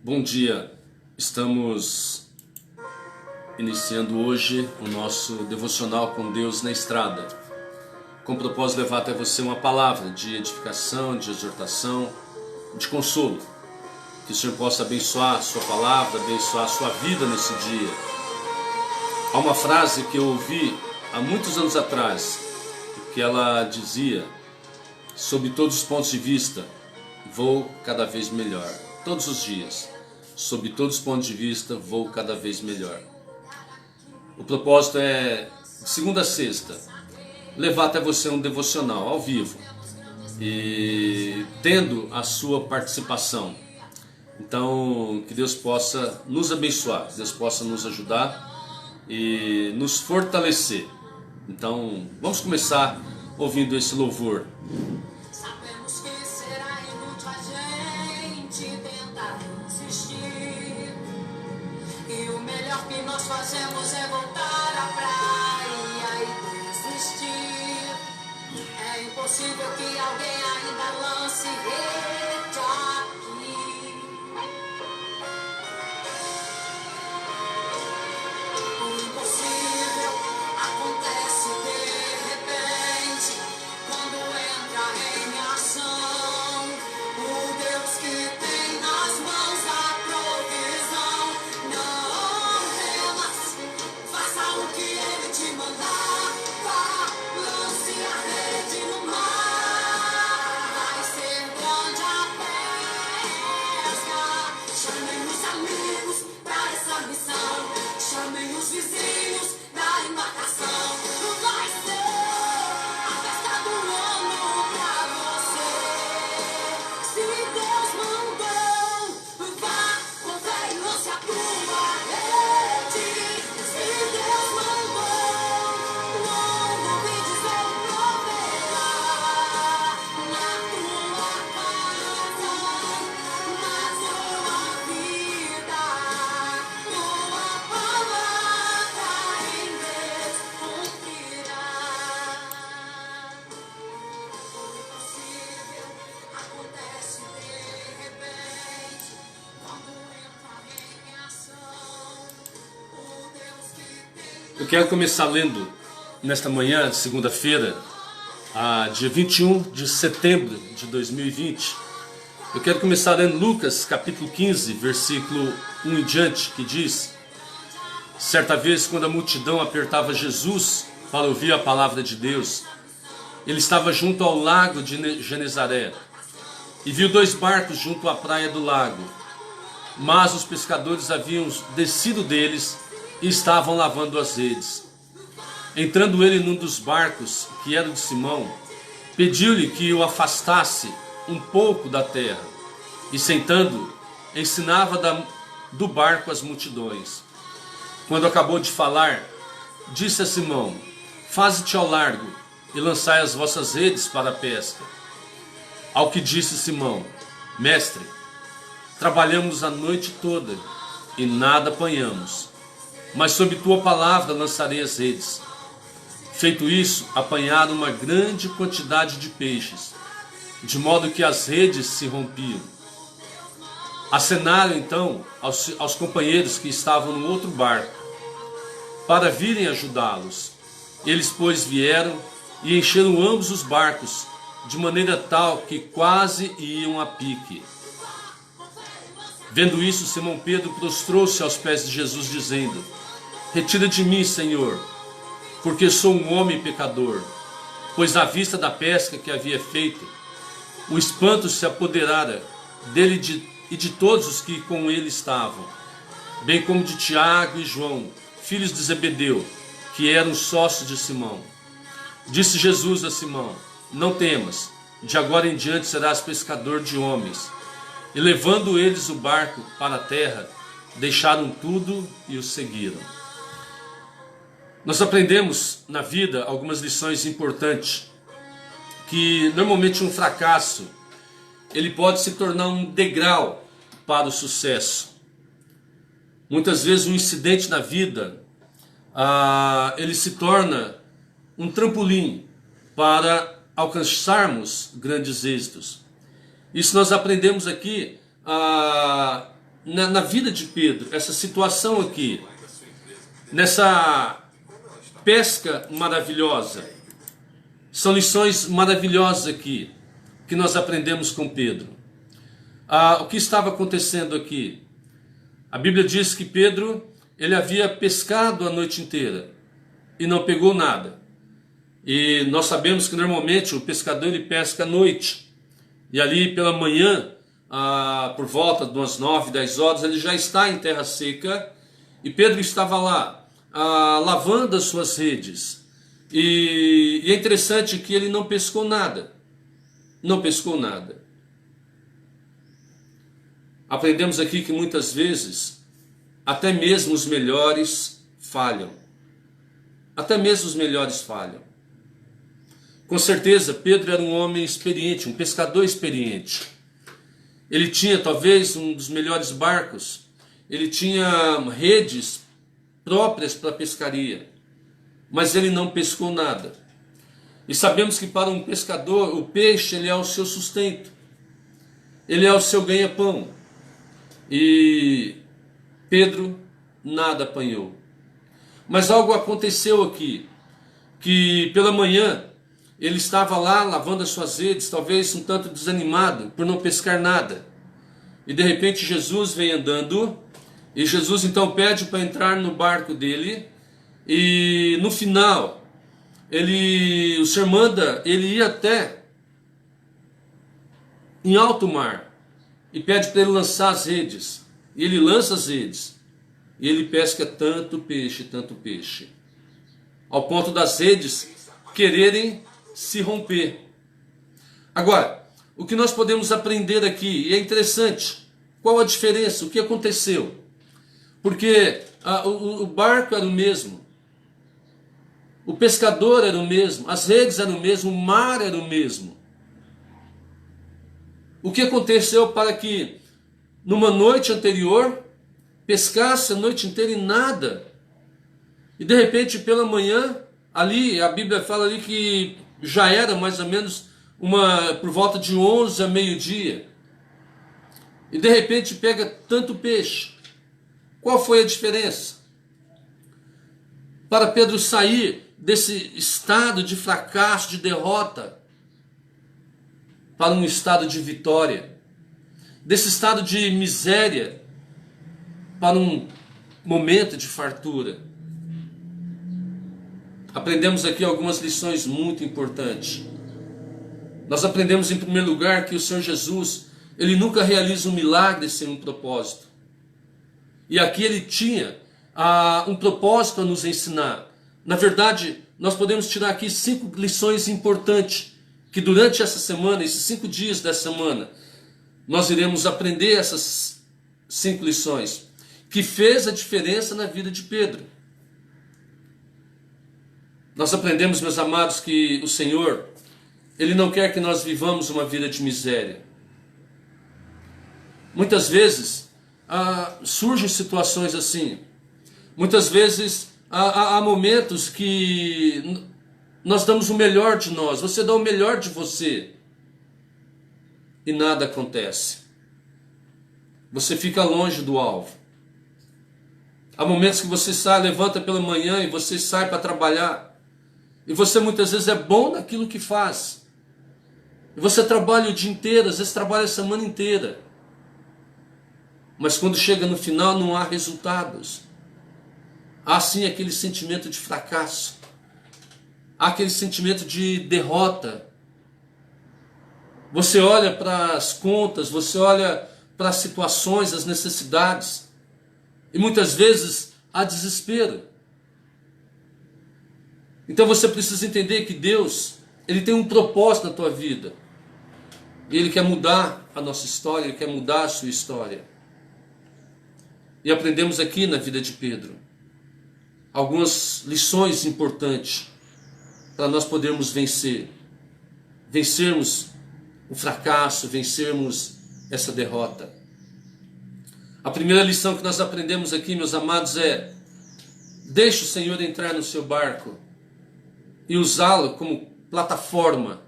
Bom dia, estamos iniciando hoje o nosso devocional com Deus na estrada, com o propósito de levar até você uma palavra de edificação, de exortação, de consolo, que o Senhor possa abençoar a sua palavra, abençoar a sua vida nesse dia. Há uma frase que eu ouvi há muitos anos atrás, que ela dizia: sob todos os pontos de vista, vou cada vez melhor. Todos os dias, sob todos os pontos de vista, vou cada vez melhor. O propósito é, de segunda a sexta, levar até você um devocional ao vivo e tendo a sua participação. Então, que Deus possa nos abençoar, que Deus possa nos ajudar e nos fortalecer. Então, vamos começar ouvindo esse louvor. Sabemos que será inútil a gente tentar resistir, e o melhor que nós fazemos é voltar à praia e desistir. É impossível que alguém ainda lance rede aqui. O impossível acontece de repente, quando entra em ação o Deus que tem nas mãos a provisão. Não temas, faça o que Ele te mandar, vá, lance a rede no mar. Vai ser grande a pesca. Chamem os amigos para essa missão, chamem os vizinhos da embarcação. Vai ser a festa do ano pra você. Se Deus mandou, vá com fé e lance a tua rede. Se Deus mandou, não duvides, Ele proverá na tua casa, na tua vida. Tua palavra em Deus cumprirá. O impossível acontece de repente, quando entra em ação o Deus que tem. Eu quero começar lendo nesta manhã, segunda-feira, dia 21 de setembro de 2020. Eu quero começar lendo Lucas capítulo 15, versículo 1 em diante, que diz: certa vez, quando a multidão apertava Jesus para ouvir a palavra de Deus, ele estava junto ao lago de Genezaré e viu dois barcos junto à praia do lago. Mas os pescadores haviam descido deles e estavam lavando as redes. Entrando ele num dos barcos, que era o de Simão, pediu-lhe que o afastasse um pouco da terra, e sentando, ensinava do barco as multidões. Quando acabou de falar, disse a Simão: faze-te ao largo e lançai as vossas redes para a pesca. Ao que disse Simão: mestre, trabalhamos a noite toda e nada apanhamos, mas sob tua palavra lançarei as redes. Feito isso, apanharam uma grande quantidade de peixes, de modo que as redes se rompiam. Acenaram então aos companheiros que estavam no outro barco, para virem ajudá-los. Eles, pois, vieram e encheram ambos os barcos, de maneira tal que quase iam a pique. Vendo isso, Simão Pedro prostrou-se aos pés de Jesus, dizendo: retira de mim, Senhor, porque sou um homem pecador. Pois à vista da pesca que havia feito, o espanto se apoderara dele e de todos os que com ele estavam, bem como de Tiago e João, filhos de Zebedeu, que eram sócios de Simão. Disse Jesus a Simão: não temas, de agora em diante serás pescador de homens. E levando eles o barco para a terra, deixaram tudo e o seguiram. Nós aprendemos na vida algumas lições importantes, que normalmente um fracasso ele pode se tornar um degrau para o sucesso. Muitas vezes um incidente na vida ele se torna um trampolim para alcançarmos grandes êxitos. Isso nós aprendemos aqui na vida de Pedro, essa situação aqui, nessa pesca maravilhosa. São lições maravilhosas aqui, que nós aprendemos com Pedro. O que estava acontecendo aqui? A Bíblia diz que Pedro, ele havia pescado a noite inteira e não pegou nada. E nós sabemos que normalmente o pescador ele pesca à noite. E ali pela manhã, por volta de umas 9, 10 horas, ele já está em terra seca. E Pedro estava lá, lavando as suas redes. E é interessante que ele não pescou nada. Não pescou nada. Aprendemos aqui que muitas vezes, até mesmo os melhores falham. Até mesmo os melhores falham. Com certeza, Pedro era um homem experiente, um pescador experiente. Ele tinha talvez um dos melhores barcos. Ele tinha redes próprias para pescaria. Mas ele não pescou nada. E sabemos que para um pescador, o peixe ele é o seu sustento. Ele é o seu ganha-pão. E Pedro nada apanhou. Mas algo aconteceu aqui, que pela manhã ele estava lá lavando as suas redes, talvez um tanto desanimado por não pescar nada. E de repente Jesus vem andando, e Jesus então pede para entrar no barco dele, e no final, o Senhor manda ele ir até em alto mar, e pede para ele lançar as redes. E ele lança as redes. E ele pesca tanto peixe, ao ponto das redes quererem se romper. Agora, o que nós podemos aprender aqui, e é interessante, qual a diferença, o que aconteceu? Porque o barco era o mesmo, o pescador era o mesmo, as redes eram o mesmo, o mar era o mesmo. O que aconteceu para que numa noite anterior pescasse a noite inteira e nada, e de repente pela manhã, ali a Bíblia fala ali que já era mais ou menos por volta de 11 a meio-dia, e de repente pega tanto peixe. Qual foi a diferença? Para Pedro sair desse estado de fracasso, de derrota, para um estado de vitória, desse estado de miséria para um momento de fartura. Aprendemos aqui algumas lições muito importantes. Nós aprendemos em primeiro lugar que o Senhor Jesus, ele nunca realiza um milagre sem um propósito. E aqui ele tinha um propósito a nos ensinar. Na verdade, nós podemos tirar aqui 5 lições importantes, que durante essa semana, esses 5 dias dessa semana, nós iremos aprender essas 5 lições, que fez a diferença na vida de Pedro. Nós aprendemos, meus amados, que o Senhor, Ele não quer que nós vivamos uma vida de miséria. Muitas vezes surgem situações assim. Muitas vezes há momentos que nós damos o melhor de nós, você dá o melhor de você, e nada acontece. Você fica longe do alvo. Há momentos que você levanta pela manhã e você sai para trabalhar, e você muitas vezes é bom naquilo que faz, e você trabalha o dia inteiro, às vezes trabalha a semana inteira, mas quando chega no final não há resultados. Há sim aquele sentimento de fracasso, há aquele sentimento de derrota. Você olha para as contas, você olha para as situações, as necessidades, e muitas vezes há desespero. Então você precisa entender que Deus, Ele tem um propósito na tua vida, e Ele quer mudar a nossa história, Ele quer mudar a sua história. E aprendemos aqui na vida de Pedro algumas lições importantes para nós podermos vencermos o fracasso, vencermos essa derrota. A primeira lição que nós aprendemos aqui, meus amados, é: deixe o Senhor entrar no seu barco e usá-lo como plataforma.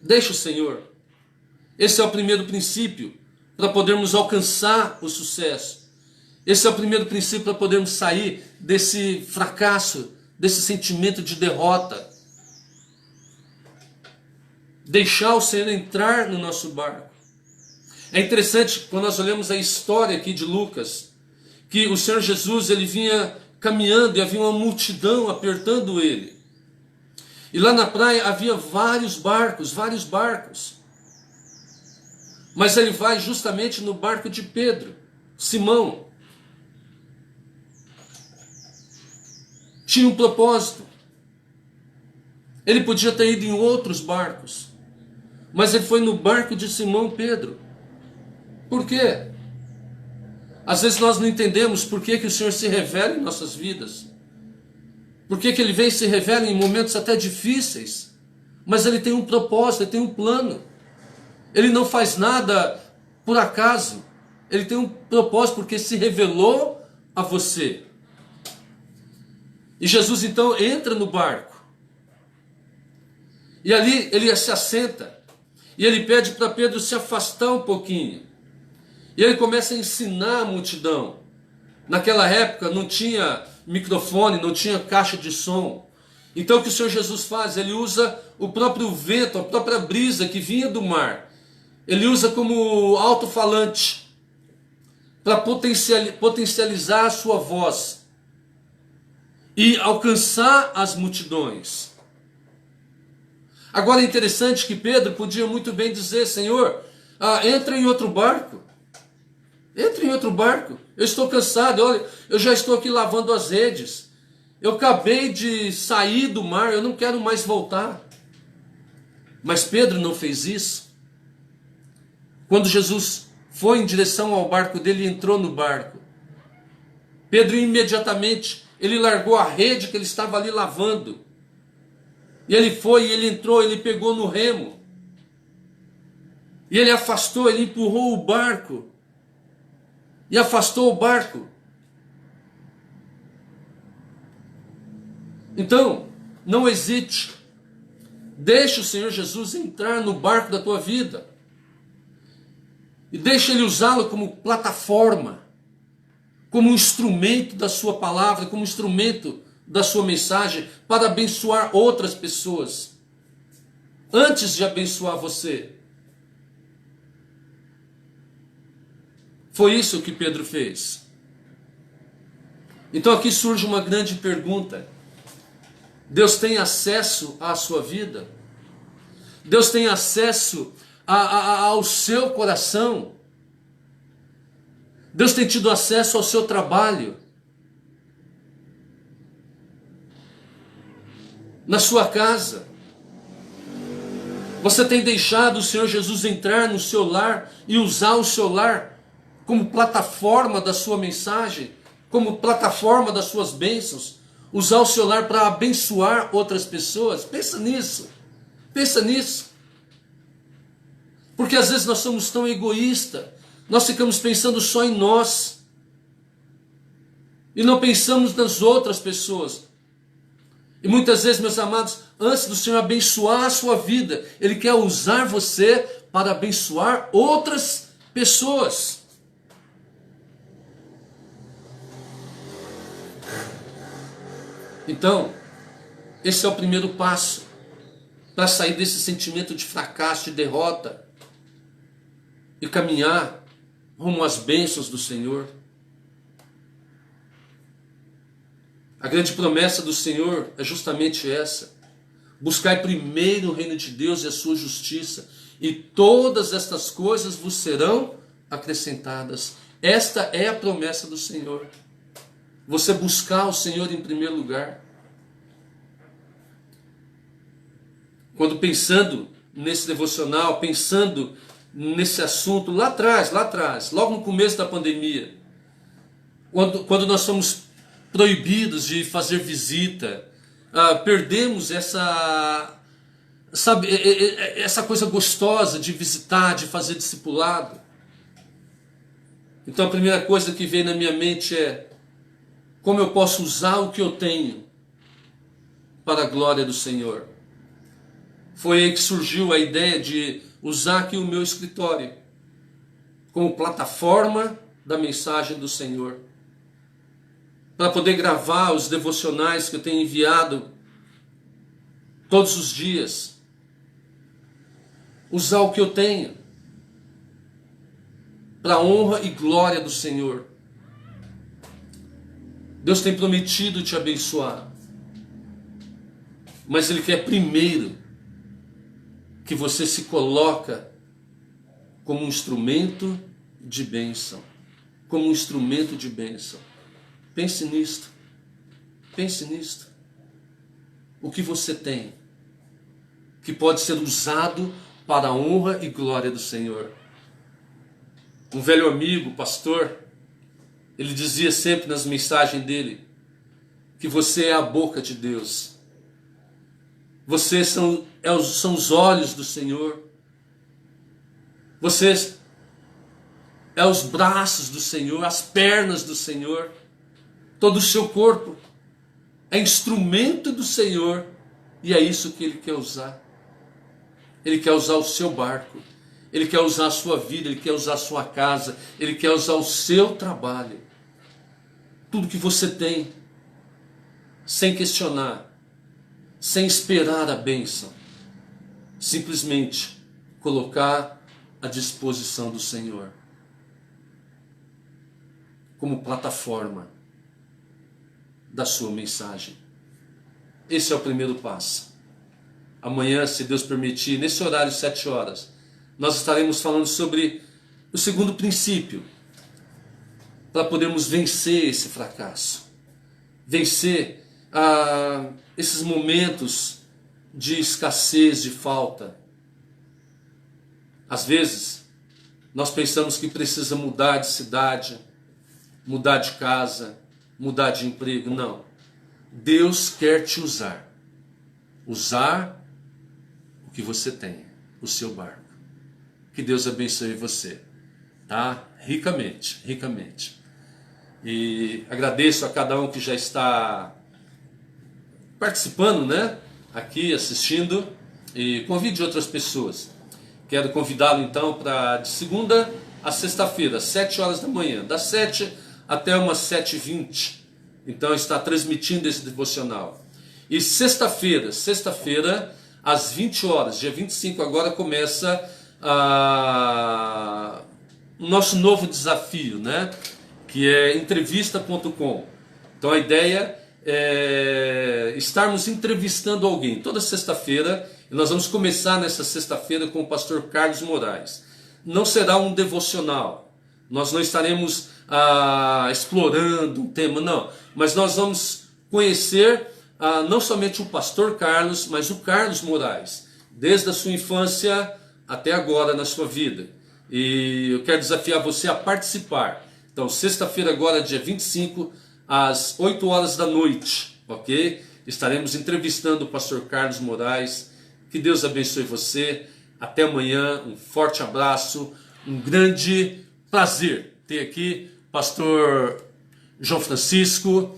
Deixe o Senhor. Esse é o primeiro princípio para podermos alcançar o sucesso. Esse é o primeiro princípio para podermos sair desse fracasso, desse sentimento de derrota. Deixar o Senhor entrar no nosso barco. É interessante quando nós olhamos a história aqui de Lucas, que o Senhor Jesus ele vinha caminhando e havia uma multidão apertando ele. E lá na praia havia vários barcos. Mas ele vai justamente no barco de Pedro, Simão. Tinha um propósito. Ele podia ter ido em outros barcos, mas ele foi no barco de Simão Pedro. Por quê? Às vezes nós não entendemos por que o Senhor se revela em nossas vidas. Por que Ele vem e se revela em momentos até difíceis. Mas Ele tem um propósito, Ele tem um plano. Ele não faz nada por acaso. Ele tem um propósito porque se revelou a você. E Jesus então entra no barco. E ali ele se assenta. E ele pede para Pedro se afastar um pouquinho. E ele começa a ensinar a multidão. Naquela época não tinha microfone, não tinha caixa de som. Então o que o Senhor Jesus faz? Ele usa o próprio vento, a própria brisa que vinha do mar. Ele usa como alto-falante para potencializar a sua voz e alcançar as multidões. Agora é interessante que Pedro podia muito bem dizer: Senhor, entra em outro barco. Entre em outro barco. Eu estou cansado. Olha, eu já estou aqui lavando as redes. Eu acabei de sair do mar. Eu não quero mais voltar. Mas Pedro não fez isso. Quando Jesus foi em direção ao barco dele e entrou no barco, Pedro imediatamente ele largou a rede que ele estava ali lavando. E ele foi, ele entrou, ele pegou no remo. E ele afastou, ele empurrou o barco. E afastou o barco. Então, não hesite. Deixe o Senhor Jesus entrar no barco da tua vida. E deixe Ele usá-lo como plataforma, como um instrumento da sua palavra, como um instrumento da sua mensagem para abençoar outras pessoas. Antes de abençoar você. Foi isso que Pedro fez. Então aqui surge uma grande pergunta. Deus tem acesso à sua vida? Deus tem acesso ao seu coração? Deus tem tido acesso ao seu trabalho? Na sua casa? Você tem deixado o Senhor Jesus entrar no seu lar e usar o seu lar como plataforma da sua mensagem, como plataforma das suas bênçãos, usar o seu lar para abençoar outras pessoas? Pensa nisso, pensa nisso. Porque às vezes nós somos tão egoístas, nós ficamos pensando só em nós, e não pensamos nas outras pessoas. E muitas vezes, meus amados, antes do Senhor abençoar a sua vida, Ele quer usar você para abençoar outras pessoas. Então, esse é o primeiro passo para sair desse sentimento de fracasso, de derrota e caminhar rumo às bênçãos do Senhor. A grande promessa do Senhor é justamente essa: buscai primeiro o reino de Deus e a sua justiça, e todas estas coisas vos serão acrescentadas. Esta é a promessa do Senhor. Você buscar o Senhor em primeiro lugar. Quando pensando nesse devocional, pensando nesse assunto lá atrás, logo no começo da pandemia, quando nós somos proibidos de fazer visita, perdemos essa coisa gostosa de visitar, de fazer discipulado. Então a primeira coisa que vem na minha mente é: como eu posso usar o que eu tenho para a glória do Senhor? Foi aí que surgiu a ideia de usar aqui o meu escritório como plataforma da mensagem do Senhor, para poder gravar os devocionais que eu tenho enviado todos os dias, usar o que eu tenho para a honra e glória do Senhor. Deus tem prometido te abençoar, mas Ele quer primeiro que você se coloca como um instrumento de bênção, como um instrumento de bênção. Pense nisto, pense nisto. O que você tem que pode ser usado para a honra e glória do Senhor. Um velho amigo, pastor, ele dizia sempre nas mensagens dele que você é a boca de Deus. Você são os olhos do Senhor. Você é os braços do Senhor, as pernas do Senhor. Todo o seu corpo é instrumento do Senhor. E é isso que Ele quer usar. Ele quer usar o seu barco. Ele quer usar a sua vida. Ele quer usar a sua casa. Ele quer usar o seu trabalho. Tudo que você tem. Sem questionar. Sem esperar a bênção. Simplesmente colocar à disposição do Senhor. Como plataforma da sua mensagem. Esse é o primeiro passo. Amanhã, se Deus permitir, nesse horário 7 horas, nós estaremos falando sobre o segundo princípio, para podermos vencer esse fracasso, vencer esses momentos de escassez, de falta. Às vezes, nós pensamos que precisa mudar de cidade, mudar de casa, mudar de emprego. Não. Deus quer te usar. Usar o que você tem, o seu barco. Que Deus abençoe você, tá? Ricamente, ricamente. E agradeço a cada um que já está participando, né? Aqui, assistindo. E convide outras pessoas. Quero convidá-lo então para de segunda a sexta-feira, 7 horas da manhã. Das 7 até umas 7h20. Então está transmitindo esse devocional. E sexta-feira, às 20 horas, dia 25, agora começa o nosso novo desafio, né? Que é entrevista.com. Então a ideia é estarmos entrevistando alguém toda sexta-feira. E nós vamos começar nessa sexta-feira com o pastor Carlos Moraes. Não será um devocional. Nós não estaremos explorando um tema, não. Mas nós vamos conhecer não somente o pastor Carlos, mas o Carlos Moraes, desde a sua infância até agora na sua vida. E eu quero desafiar você a participar. Então, sexta-feira agora, dia 25, às 8 horas da noite, ok? Estaremos entrevistando o pastor Carlos Moraes. Que Deus abençoe você. Até amanhã, um forte abraço, um grande prazer ter aqui pastor João Francisco,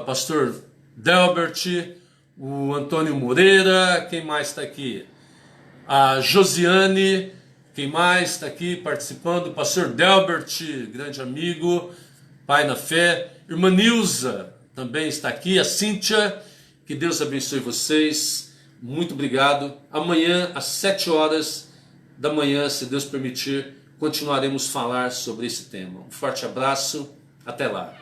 pastor Delbert, o Antônio Moreira, quem mais está aqui? A Josiane, quem mais está aqui participando? Pastor Delbert, grande amigo, pai na fé. Irmã Nilza também está aqui, a Cíntia. Que Deus abençoe vocês. Muito obrigado. Amanhã, às 7 horas da manhã, se Deus permitir, continuaremos a falar sobre esse tema. Um forte abraço. Até lá.